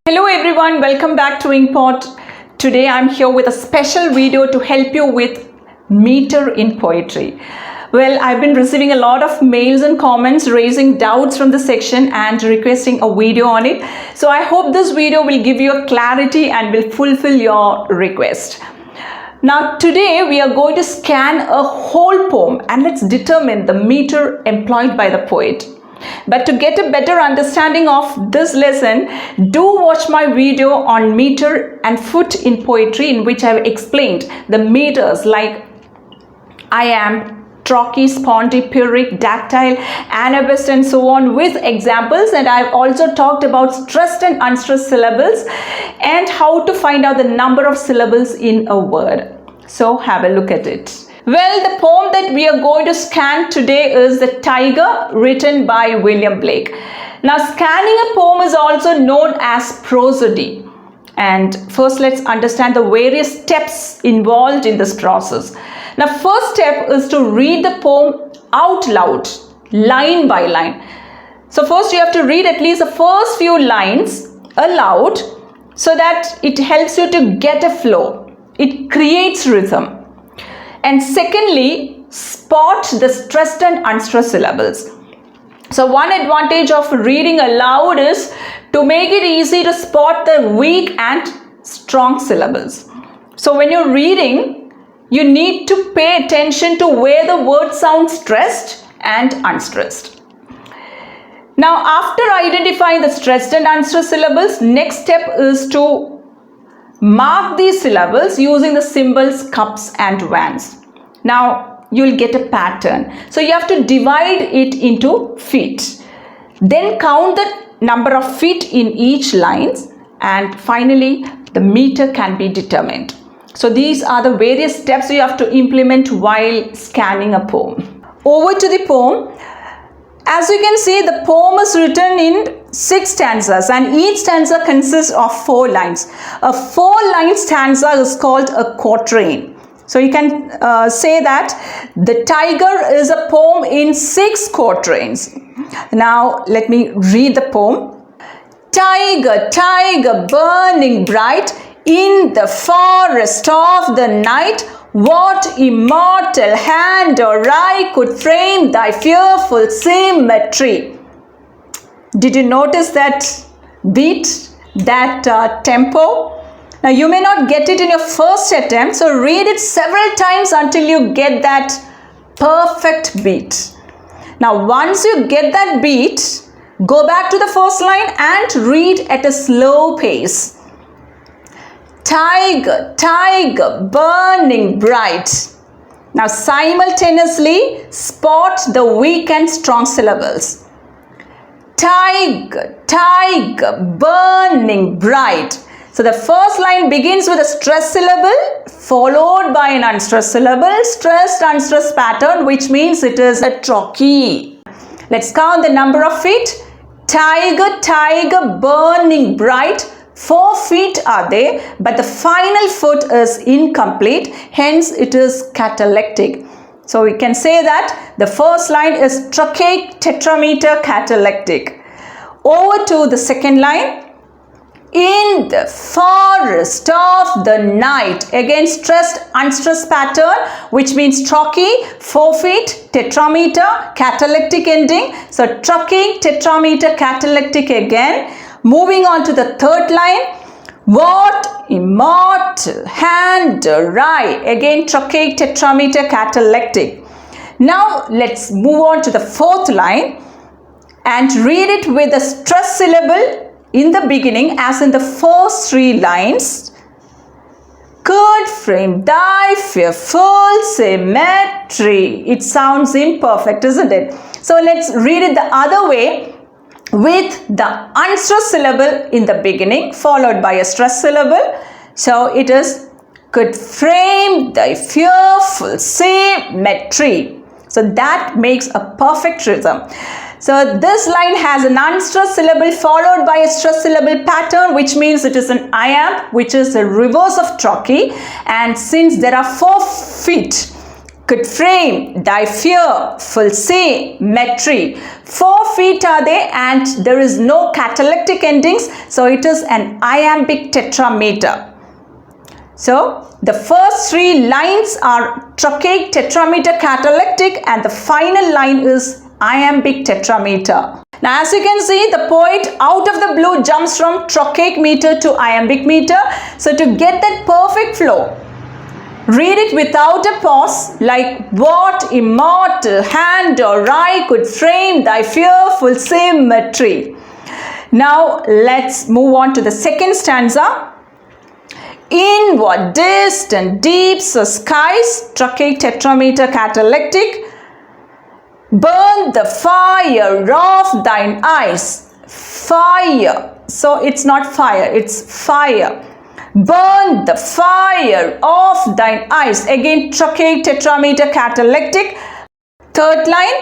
Hello everyone, welcome back to Inkpot. Today I'm here with a special video to help you with meter in poetry. Well, I've been receiving a lot of mails and comments raising doubts from the section and requesting a video on it. So I hope this video will give you a clarity and will fulfill your request. Now today we are going to scan a whole poem and let's determine the meter employed by the poet. But to get a better understanding of this lesson, do watch my video on meter and foot in poetry, in which I have explained the meters like iamb, trochee, spondy, pyrrhic, dactyl, anabast and so on with examples, and I've also talked about stressed and unstressed syllables and how to find out the number of syllables in a word. So have a look at it. Well, the poem that we are going to scan today is The Tiger, written by William Blake. Now, scanning a poem is also known as prosody. And first, let's understand the various steps involved in this process. Now, first step is to read the poem out loud, line by line. So first, you have to read at least the first few lines aloud so that it helps you to get a flow. It creates rhythm. And secondly, spot the stressed and unstressed syllables. So one advantage of reading aloud is to make it easy to spot the weak and strong syllables. So when you're reading, you need to pay attention to where the word sounds stressed and unstressed. Now, after identifying the stressed and unstressed syllables, next step is to mark these syllables using the symbols cups and wands. Now you'll get a pattern. So you have to divide it into feet. Then count the number of feet in each line, and finally the meter can be determined. So these are the various steps you have to implement while scanning a poem. Over to the poem. As you can see, the poem is written in 6 stanzas and each stanza consists of 4 lines. A 4-line stanza is called a quatrain. So you can say that The Tiger is a poem in 6 quatrains. Now let me read the poem. Tiger, tiger, burning bright in the forest of the night, what immortal hand or eye could frame thy fearful symmetry? Did you notice that beat, that tempo? Now you may not get it in your first attempt, so read it several times until you get that perfect beat. Now once you get that beat, go back to the first line and read at a slow pace. Tiger, tiger, burning bright. Now simultaneously spot the weak and strong syllables. Tiger, tiger, burning bright. So the first line begins with a stressed syllable followed by an unstressed syllable, stressed unstressed pattern, which means it is a trochee. Let's count the number of feet. Tiger, tiger, burning bright. 4 feet are there, but the final foot is incomplete, hence it is catalectic. So we can say that the first line is trochaic tetrameter catalectic. Over to the second line. In the forest of the night, again stressed unstressed pattern, which means trochee, 4 feet, tetrameter, catalectic ending. So trochaic tetrameter catalectic again. Moving on to the third line. What immortal hand or eye, again trochaic tetrameter catalectic. Now let's move on to the fourth line and read it with a stressed syllable in the beginning as in the first 3 lines. Could frame thy fearful symmetry. It sounds imperfect, isn't it? So let's read it the other way with the unstressed syllable in the beginning followed by a stressed syllable. So it is could frame thy fearful symmetry. So that makes a perfect rhythm. So this line has an unstressed syllable followed by a stressed syllable pattern, which means it is an iamb, which is the reverse of trochee. And since there are 4 feet could frame thy fearful symmetry. 4 feet are they, and there is no catalectic endings, so it is an iambic tetrameter. So the first 3 lines are trochaic tetrameter catalectic, and the final line is iambic tetrameter. Now as you can see, the poet out of the blue jumps from trochaic meter to iambic meter. So to get that perfect flow, read it without a pause, like what immortal hand or eye could frame thy fearful symmetry. Now let's move on to the second stanza. In what distant deeps of skies, trochaic tetrameter catalectic, burn the fire of thine eyes. Fire. So it's not fire, it's fire. Burn the fire of thine eyes. Again, trochaic tetrameter catalectic. Third line.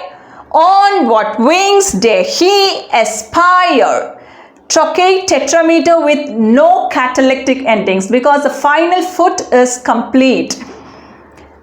On what wings dare he aspire? Trochaic tetrameter with no catalectic endings because the final foot is complete.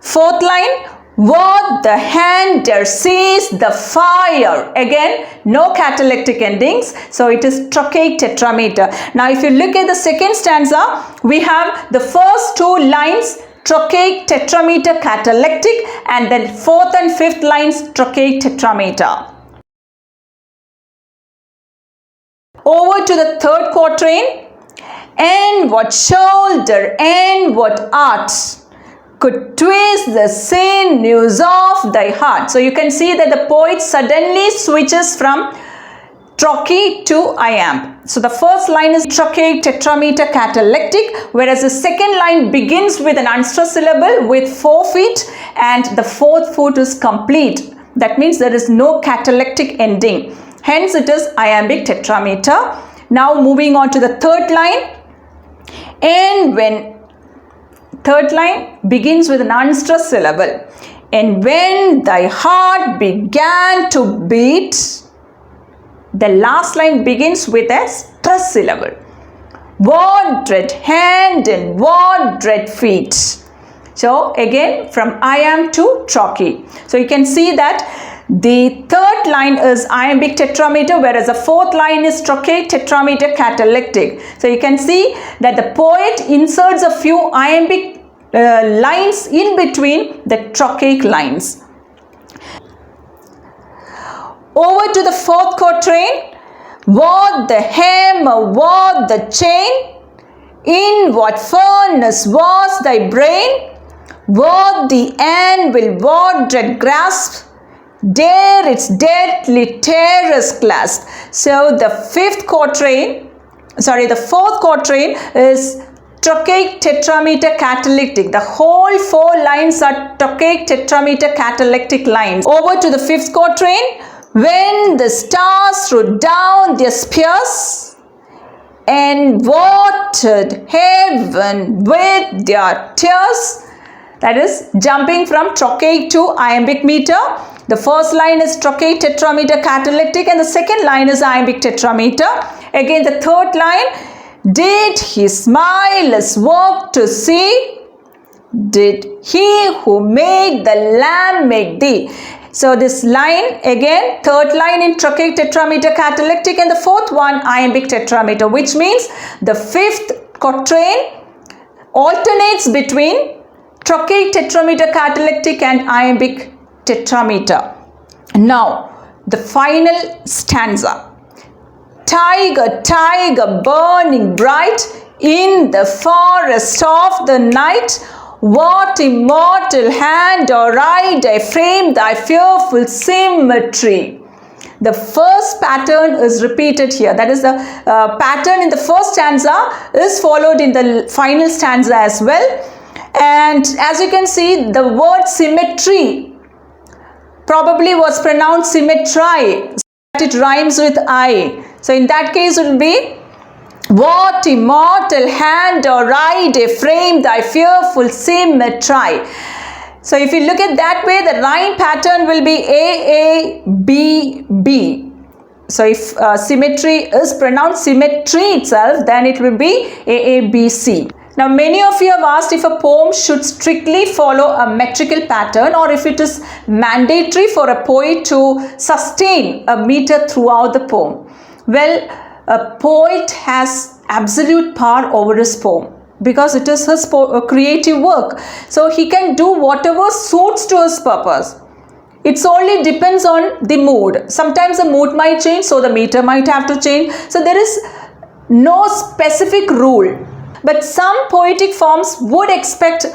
Fourth line. What the hand dare seize the fire? Again, no catalectic endings, so it is trochaic tetrameter. Now if you look at the second stanza, we have the first 2 lines trochaic tetrameter catalectic, and then 4th and 5th lines trochaic tetrameter. Over to the third quatrain. And what shoulder and what art could twist the sinews of thy heart. So you can see that the poet suddenly switches from trochaic to iamb. So the first line is trochaic tetrameter catalectic, whereas the second line begins with an unstressed syllable with 4 feet, and the 4th foot is complete. That means there is no catalectic ending. Hence it is iambic tetrameter. Now moving on to the third line. And when third line begins with an unstressed syllable. And when thy heart began to beat, the last line begins with a stressed syllable. What dread hand and what dread feet? So again from iamb to trochee. So you can see that the third line is iambic tetrameter, whereas the 4th line is trochaic tetrameter catalectic. So you can see that the poet inserts a few iambic lines in between the trochaic lines. Over to the 4th quatrain. What the hammer, what the chain? In what furnace was thy brain? What the anvil, what dread grasp? Dare its deadly terrors clasp. So the 4th quatrain is trochaic tetrameter catalectic. The whole 4 lines are trochaic tetrameter catalectic lines. Over to the 5th quatrain. When the stars threw down their spears and watered heaven with their tears. That is jumping from trochaic to iambic meter. The first line is trochaic tetrameter catalectic, and the second line is iambic tetrameter. Again the third line. Did he smile his work to see? Did he who made the lamb make thee? So this line again, third line in trochaic tetrameter catalectic, and the 4th one iambic tetrameter, which means the 5th quatrain alternates between trochaic tetrameter catalectic and iambic tetrameter. Now the final stanza. Tiger, tiger, burning bright in the forest of the night, what immortal hand or eye dare frame thy fearful symmetry? The first pattern is repeated here. That is the pattern in the first stanza is followed in the final stanza as well. And as you can see, the word symmetry probably was pronounced symmetry. It rhymes with I. So in that case it will be, what immortal hand or eye dare frame thy fearful symmetry? So if you look at that way, the rhyme pattern will be A, A, B, B. So if symmetry is pronounced symmetry itself, then it will be A, A, B, C. Now, many of you have asked if a poem should strictly follow a metrical pattern or if it is mandatory for a poet to sustain a meter throughout the poem. Well, a poet has absolute power over his poem because it is his creative work. So he can do whatever suits to his purpose. It only depends on the mood. Sometimes the mood might change, so the meter might have to change. So there is no specific rule. But some poetic forms would expect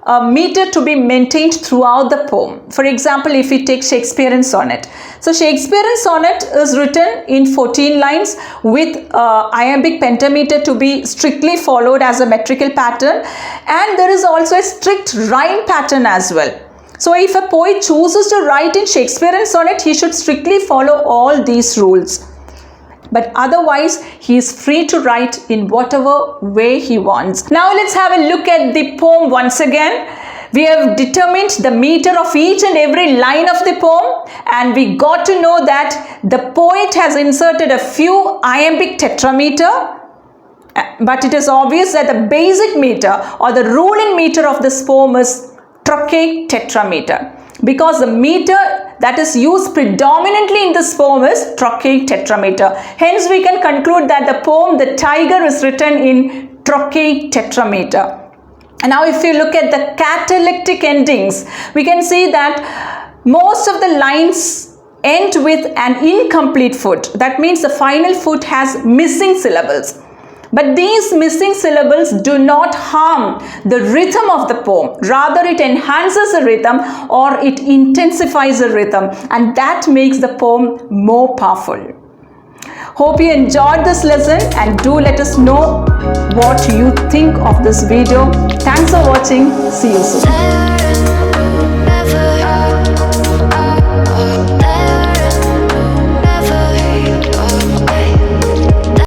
a meter to be maintained throughout the poem. For example, if we take Shakespearean sonnet. So Shakespearean sonnet is written in 14 lines with iambic pentameter to be strictly followed as a metrical pattern, and there is also a strict rhyme pattern as well. So if a poet chooses to write in Shakespearean sonnet, he should strictly follow all these rules. But otherwise, he is free to write in whatever way he wants. Now let's have a look at the poem once again. We have determined the meter of each and every line of the poem, and we got to know that the poet has inserted a few iambic tetrameter, but it is obvious that the basic meter or the ruling meter of this poem is trochaic tetrameter, because the meter that is used predominantly in this poem is trochaic tetrameter. Hence, we can conclude that the poem The Tiger is written in trochaic tetrameter. And now if you look at the catalectic endings, we can see that most of the lines end with an incomplete foot. That means the final foot has missing syllables. But these missing syllables do not harm the rhythm of the poem. Rather, it enhances the rhythm or it intensifies the rhythm, and that makes the poem more powerful. Hope you enjoyed this lesson, and do let us know what you think of this video. Thanks for watching. See you soon.